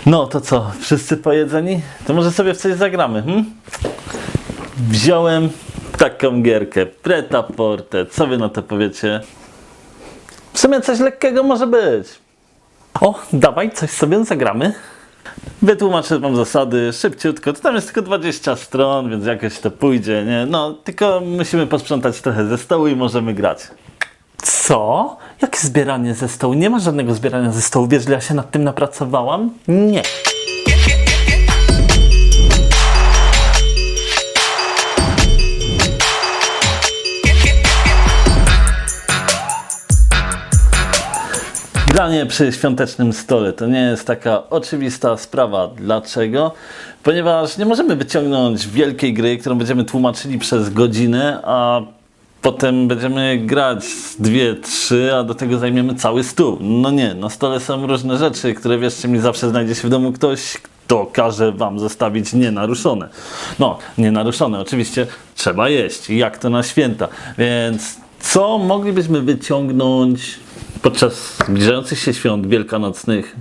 No to co, wszyscy pojedzeni? To może sobie w coś zagramy, Wziąłem taką gierkę, Pret-a-Porter, co wy na to powiecie? W sumie coś lekkiego może być. O, dawaj, coś sobie zagramy. Wytłumaczę wam zasady szybciutko, to tam jest tylko 20 stron, więc jakoś to pójdzie, nie? No, tylko musimy posprzątać trochę ze stołu i możemy grać. Co? Jakie zbieranie ze stołu? Nie ma żadnego zbierania ze stołu. Wiesz, że ja się nad tym napracowałam? Nie. Granie przy świątecznym stole to nie jest taka oczywista sprawa. Dlaczego? Ponieważ nie możemy wyciągnąć wielkiej gry, którą będziemy tłumaczyli przez godzinę, a potem będziemy grać 2-3, a do tego zajmiemy cały stół. No nie, na stole są różne rzeczy, które wierzcie mi zawsze znajdzie się w domu ktoś, kto każe wam zostawić nienaruszone. No, nienaruszone oczywiście trzeba jeść, jak to na święta. Więc co moglibyśmy wyciągnąć podczas zbliżających się świąt wielkanocnych?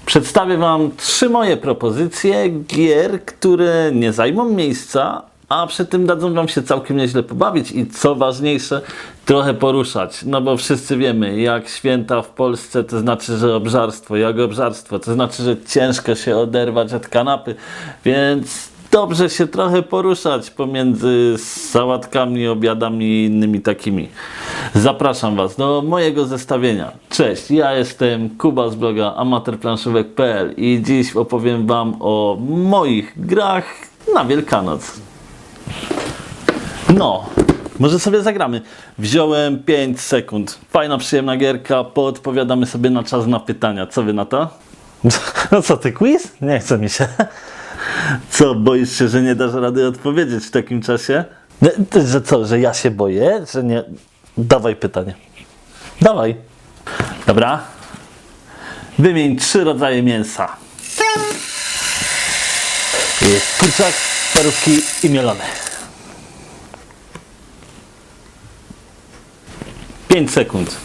Przedstawię wam 3 moje propozycje gier, które nie zajmą miejsca, a przy tym dadzą wam się całkiem nieźle pobawić i co ważniejsze, trochę poruszać. No bo wszyscy wiemy, jak święta w Polsce, to znaczy, że obżarstwo, jak obżarstwo, to znaczy, że ciężko się oderwać od kanapy, więc dobrze się trochę poruszać pomiędzy sałatkami, obiadami i innymi takimi. Zapraszam was do mojego zestawienia. Cześć, ja jestem Kuba z bloga amatorplanszówek.pl i dziś opowiem wam o moich grach na Wielkanoc. No, może sobie zagramy. Wziąłem 5 sekund. Fajna, przyjemna gierka. Poodpowiadamy sobie na czas na pytania. Co wy na to? No co ty, quiz? Nie chce mi się. Co, boisz się, że nie dasz rady odpowiedzieć w takim czasie? Że co, że ja się boję? Że nie... Dawaj pytanie. Dawaj. Dobra. Wymień 3 rodzaje mięsa. Kurczak, parówki i mielone. 5 sekund.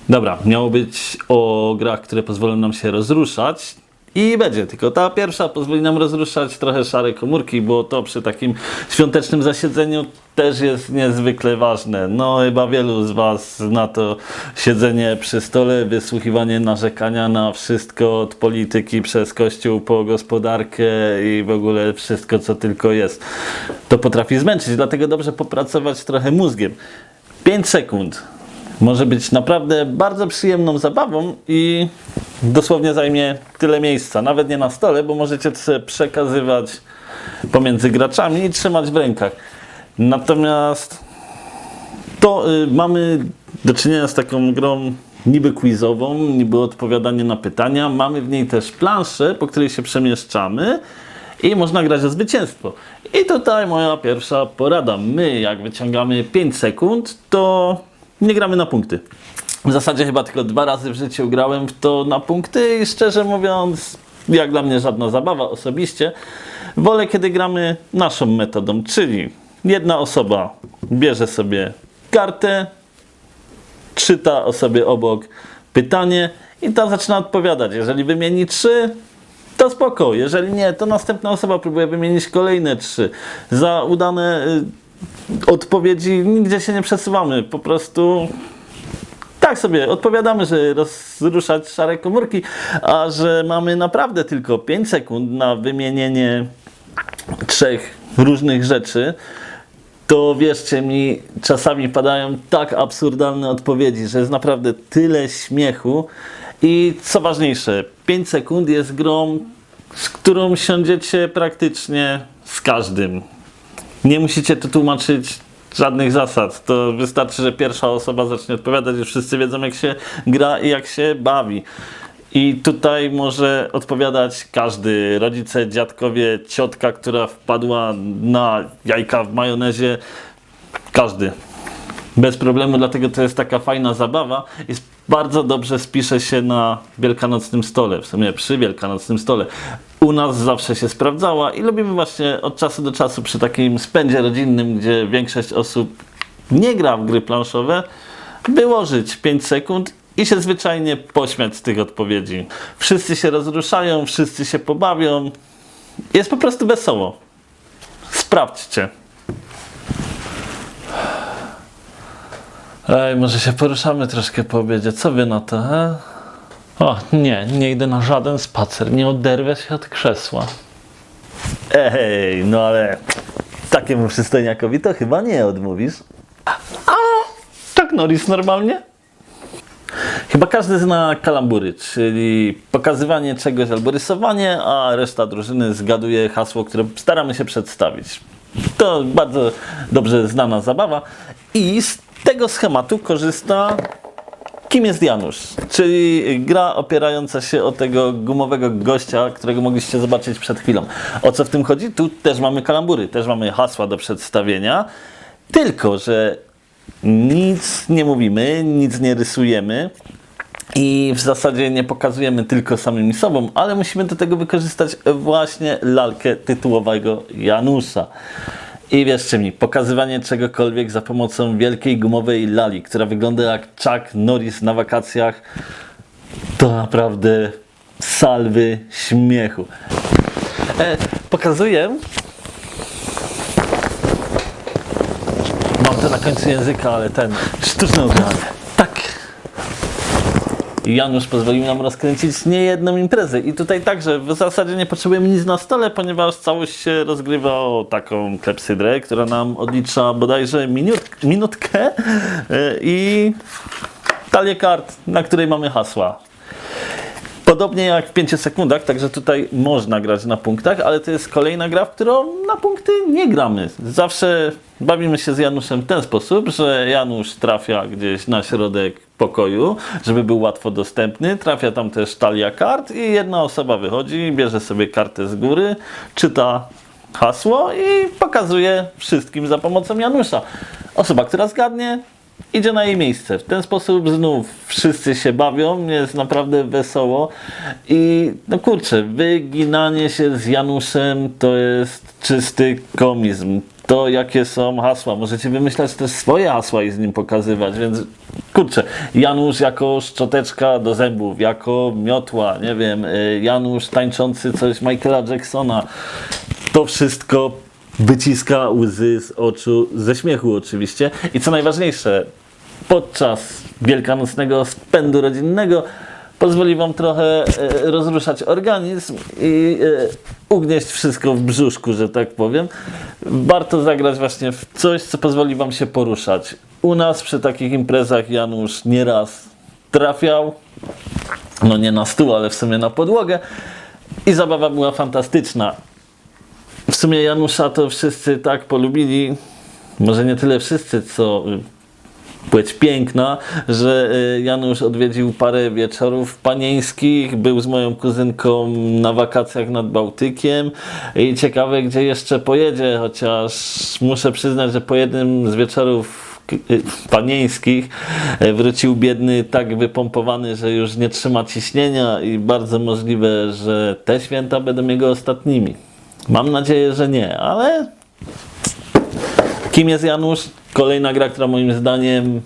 Dobra, miało być o grach, które pozwolą nam się rozruszać. I będzie, tylko ta pierwsza pozwoli nam rozruszać trochę szare komórki, bo to przy takim świątecznym zasiedzeniu też jest niezwykle ważne. No chyba wielu z was zna to siedzenie przy stole, wysłuchiwanie narzekania na wszystko od polityki przez kościół po gospodarkę i w ogóle wszystko co tylko jest. To potrafi zmęczyć, dlatego dobrze popracować trochę mózgiem. 5 sekund. Może być naprawdę bardzo przyjemną zabawą i dosłownie zajmie tyle miejsca. Nawet nie na stole, bo możecie to sobie przekazywać pomiędzy graczami i trzymać w rękach. Natomiast to mamy do czynienia z taką grą niby quizową, niby odpowiadanie na pytania. Mamy w niej też planszę, po której się przemieszczamy i można grać o zwycięstwo. I tutaj moja pierwsza porada. My jak wyciągamy 5 sekund, to nie gramy na punkty. W zasadzie chyba tylko 2 razy w życiu grałem w to na punkty i szczerze mówiąc, jak dla mnie żadna zabawa osobiście. Wolę, kiedy gramy naszą metodą, czyli jedna osoba bierze sobie kartę, czyta o sobie obok pytanie i ta zaczyna odpowiadać. Jeżeli wymieni 3, to spoko. Jeżeli nie, to następna osoba próbuje wymienić kolejne 3. Za udane odpowiedzi nigdzie się nie przesuwamy. Po prostu tak sobie odpowiadamy, że rozruszać szare komórki, a że mamy naprawdę tylko 5 sekund na wymienienie 3 różnych rzeczy, to wierzcie mi, czasami padają tak absurdalne odpowiedzi, że jest naprawdę tyle śmiechu i co ważniejsze, 5 sekund jest grą, z którą siądziecie praktycznie z każdym. Nie musicie tu tłumaczyć żadnych zasad. To wystarczy, że pierwsza osoba zacznie odpowiadać, już wszyscy wiedzą jak się gra i jak się bawi. I tutaj może odpowiadać każdy. Rodzice, dziadkowie, ciotka, która wpadła na jajka w majonezie. Każdy. Bez problemu, dlatego to jest taka fajna zabawa. Jest bardzo dobrze spisze się na wielkanocnym stole. W sumie przy wielkanocnym stole. U nas zawsze się sprawdzała i lubimy właśnie od czasu do czasu przy takim spędzie rodzinnym, gdzie większość osób nie gra w gry planszowe, wyłożyć 5 sekund i się zwyczajnie pośmiać z tych odpowiedzi. Wszyscy się rozruszają, wszyscy się pobawią. Jest po prostu wesoło. Sprawdźcie. Ej, może się poruszamy troszkę po obiedzie. Co wy na to, he? O, nie idę na żaden spacer. Nie oderwę się od krzesła. Ej, no ale takiemu przystojniakowi to chyba nie odmówisz. A tak Norris normalnie? Chyba każdy zna kalambury, czyli pokazywanie czegoś albo rysowanie, a reszta drużyny zgaduje hasło, które staramy się przedstawić. To bardzo dobrze znana zabawa i z tego schematu korzysta Kim jest Janusz, czyli gra opierająca się o tego gumowego gościa, którego mogliście zobaczyć przed chwilą. O co w tym chodzi? Tu też mamy kalambury, też mamy hasła do przedstawienia, tylko że nic nie mówimy, nic nie rysujemy i w zasadzie nie pokazujemy tylko samymi sobą, ale musimy do tego wykorzystać właśnie lalkę tytułowego Janusza. I wierzcie mi, pokazywanie czegokolwiek za pomocą wielkiej gumowej lali, która wygląda jak Chuck Norris na wakacjach, to naprawdę salwy śmiechu. Pokazuję. Mam to na końcu języka, ale sztuczne ubranie. Tak. Janusz pozwolił nam rozkręcić niejedną imprezę i tutaj także w zasadzie nie potrzebujemy nic na stole, ponieważ całość się rozgrywa o taką klepsydrę, która nam odlicza bodajże minutkę i talię kart, na której mamy hasła. Podobnie jak w 5 sekundach, także tutaj można grać na punktach, ale to jest kolejna gra, w którą na punkty nie gramy. Zawsze bawimy się z Januszem w ten sposób, że Janusz trafia gdzieś na środek pokoju, żeby był łatwo dostępny. Trafia tam też talia kart i jedna osoba wychodzi, bierze sobie kartę z góry, czyta hasło i pokazuje wszystkim za pomocą Janusza. Osoba, która zgadnie, idzie na jej miejsce. W ten sposób znów wszyscy się bawią, jest naprawdę wesoło i no kurczę, wyginanie się z Januszem to jest czysty komizm. To jakie są hasła, możecie wymyślać też swoje hasła i z nim pokazywać, więc kurczę, Janusz jako szczoteczka do zębów, jako miotła, nie wiem, Janusz tańczący coś Michaela Jacksona, to wszystko wyciska łzy z oczu, ze śmiechu oczywiście. I co najważniejsze, podczas wielkanocnego spędu rodzinnego pozwoli wam trochę rozruszać organizm i ugnieść wszystko w brzuszku, że tak powiem. Warto zagrać właśnie w coś, co pozwoli wam się poruszać. U nas przy takich imprezach Janusz nieraz trafiał, no nie na stół, ale w sumie na podłogę i zabawa była fantastyczna. W sumie Janusza to wszyscy tak polubili, może nie tyle wszyscy, co płeć piękna, że Janusz odwiedził parę wieczorów panieńskich, był z moją kuzynką na wakacjach nad Bałtykiem i ciekawe, gdzie jeszcze pojedzie, chociaż muszę przyznać, że po jednym z wieczorów panieńskich wrócił biedny tak wypompowany, że już nie trzyma ciśnienia i bardzo możliwe, że te święta będą jego ostatnimi. Mam nadzieję, że nie, ale Kim jest Janusz? Kolejna gra, która moim zdaniem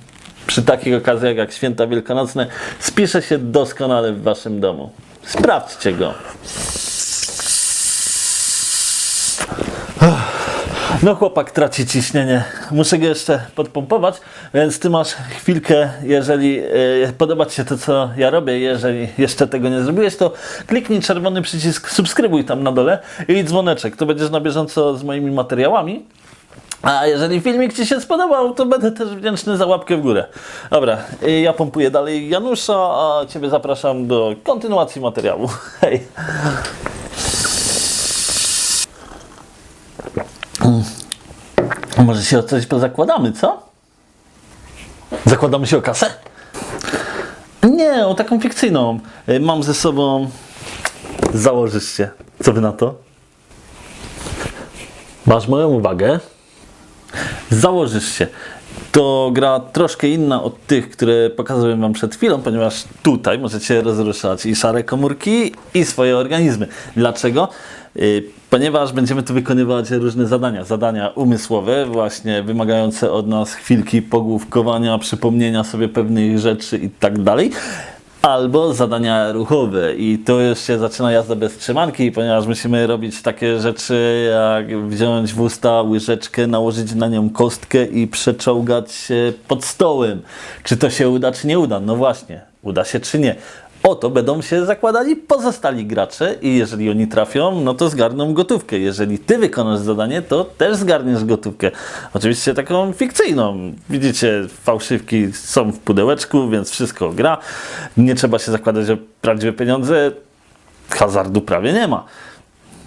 przy takich okazjach jak święta wielkanocne spisze się doskonale w waszym domu. Sprawdźcie go. No chłopak traci ciśnienie. Muszę go jeszcze podpompować, więc ty masz chwilkę, jeżeli podoba ci się to, co ja robię. Jeżeli jeszcze tego nie zrobiłeś, to kliknij czerwony przycisk subskrybuj tam na dole i dzwoneczek. To będziesz na bieżąco z moimi materiałami. A jeżeli filmik ci się spodobał, to będę też wdzięczny za łapkę w górę. Dobra, ja pompuję dalej Janusza, a ciebie zapraszam do kontynuacji materiału. Hej! Może się o coś pozakładamy, co? Zakładamy się o kasę? Nie, o taką fikcyjną. Mam ze sobą... Założysz się. Co wy na to? Masz moją uwagę? Założysz się. To gra troszkę inna od tych, które pokazałem wam przed chwilą, ponieważ tutaj możecie rozruszać i szare komórki, i swoje organizmy. Dlaczego? Ponieważ będziemy tu wykonywać różne zadania. Zadania umysłowe, właśnie wymagające od nas chwilki pogłówkowania, przypomnienia sobie pewnych rzeczy i tak dalej. Albo zadania ruchowe i to już się zaczyna jazda bez trzymanki, ponieważ musimy robić takie rzeczy jak wziąć w usta łyżeczkę, nałożyć na nią kostkę i przeczołgać się pod stołem. Czy to się uda, czy nie uda? No właśnie, uda się czy nie. O to będą się zakładali pozostali gracze i jeżeli oni trafią, no to zgarną gotówkę. Jeżeli ty wykonasz zadanie, to też zgarniesz gotówkę. Oczywiście taką fikcyjną. Widzicie, fałszywki są w pudełeczku, więc wszystko gra. Nie trzeba się zakładać o prawdziwe pieniądze. Hazardu prawie nie ma.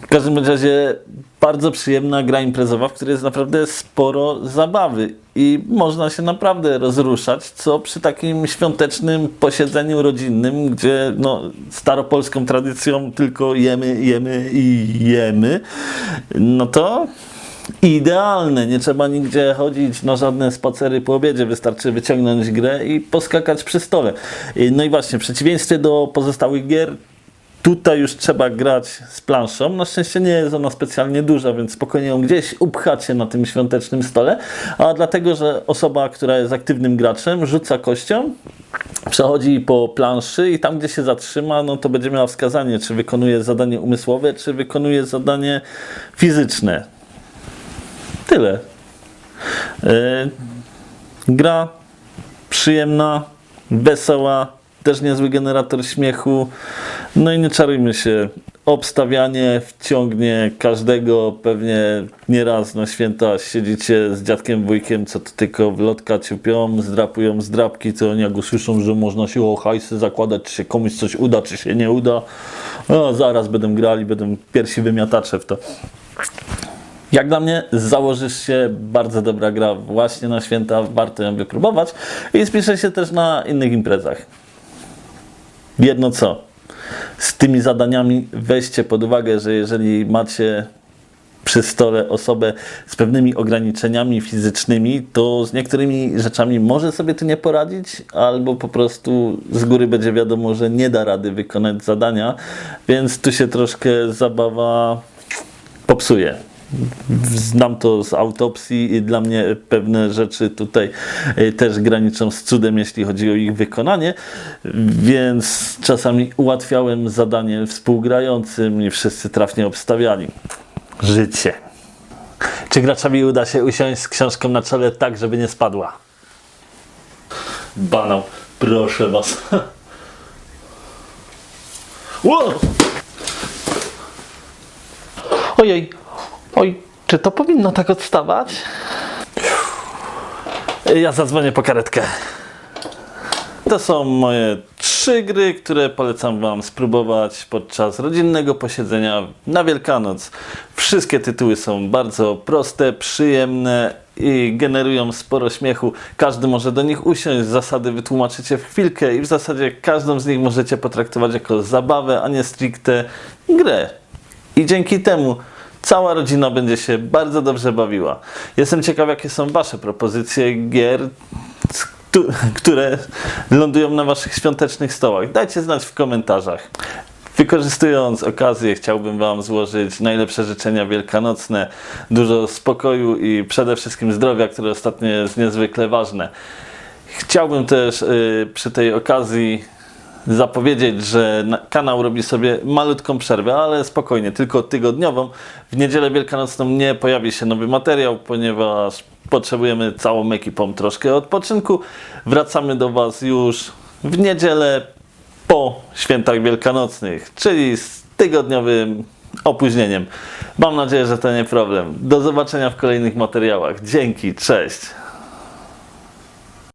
W każdym razie bardzo przyjemna gra imprezowa, w której jest naprawdę sporo zabawy i można się naprawdę rozruszać, co przy takim świątecznym posiedzeniu rodzinnym, gdzie no, staropolską tradycją tylko jemy i jemy, no to idealne. Nie trzeba nigdzie chodzić na żadne spacery po obiedzie, wystarczy wyciągnąć grę i poskakać przy stole. No i właśnie, w przeciwieństwie do pozostałych gier, tutaj już trzeba grać z planszą. Na szczęście nie jest ona specjalnie duża, więc spokojnie ją gdzieś upchacie na tym świątecznym stole. A dlatego, że osoba, która jest aktywnym graczem, rzuca kością, przechodzi po planszy i tam, gdzie się zatrzyma, no to będzie miała wskazanie, czy wykonuje zadanie umysłowe, czy wykonuje zadanie fizyczne. Tyle. Gra przyjemna, wesoła, też niezły generator śmiechu. No i nie czarujmy się, obstawianie wciągnie każdego, pewnie nieraz na święta siedzicie z dziadkiem, wujkiem, co to tylko w lotka ciupią, zdrapują zdrapki, to oni jak usłyszą, że można się o hajsy zakładać, czy się komuś coś uda, czy się nie uda. No, zaraz będą grali, będą pierwsi wymiatacze w to. Jak dla mnie, założysz się, bardzo dobra gra właśnie na święta, warto ją wypróbować i spisze się też na innych imprezach. Jedno co, z tymi zadaniami weźcie pod uwagę, że jeżeli macie przy stole osobę z pewnymi ograniczeniami fizycznymi, to z niektórymi rzeczami może sobie tu nie poradzić, albo po prostu z góry będzie wiadomo, że nie da rady wykonać zadania, więc tu się troszkę zabawa popsuje. Znam to z autopsji i dla mnie pewne rzeczy tutaj też graniczą z cudem, jeśli chodzi o ich wykonanie, więc czasami ułatwiałem zadanie współgrającym i wszyscy trafnie obstawiali. Życie. Czy graczowi uda się usiąść z książką na czele tak, żeby nie spadła? Banał, proszę was. Wow! Ojej. Oj, czy to powinno tak odstawać? Ja zadzwonię po karetkę. To są moje 3 gry, które polecam wam spróbować podczas rodzinnego posiedzenia na Wielkanoc. Wszystkie tytuły są bardzo proste, przyjemne i generują sporo śmiechu. Każdy może do nich usiąść, zasady wytłumaczycie w chwilkę i w zasadzie każdą z nich możecie potraktować jako zabawę, a nie stricte grę. I dzięki temu cała rodzina będzie się bardzo dobrze bawiła. Jestem ciekaw, jakie są wasze propozycje gier, które lądują na waszych świątecznych stołach. Dajcie znać w komentarzach. Wykorzystując okazję, chciałbym wam złożyć najlepsze życzenia wielkanocne, dużo spokoju i przede wszystkim zdrowia, które ostatnio jest niezwykle ważne. Chciałbym też przy tej okazji zapowiedzieć, że kanał robi sobie malutką przerwę, ale spokojnie, tylko tygodniową. W niedzielę wielkanocną nie pojawi się nowy materiał, ponieważ potrzebujemy całą ekipą troszkę odpoczynku. Wracamy do was już w niedzielę po świętach wielkanocnych, czyli z tygodniowym opóźnieniem. Mam nadzieję, że to nie problem. Do zobaczenia w kolejnych materiałach. Dzięki, cześć!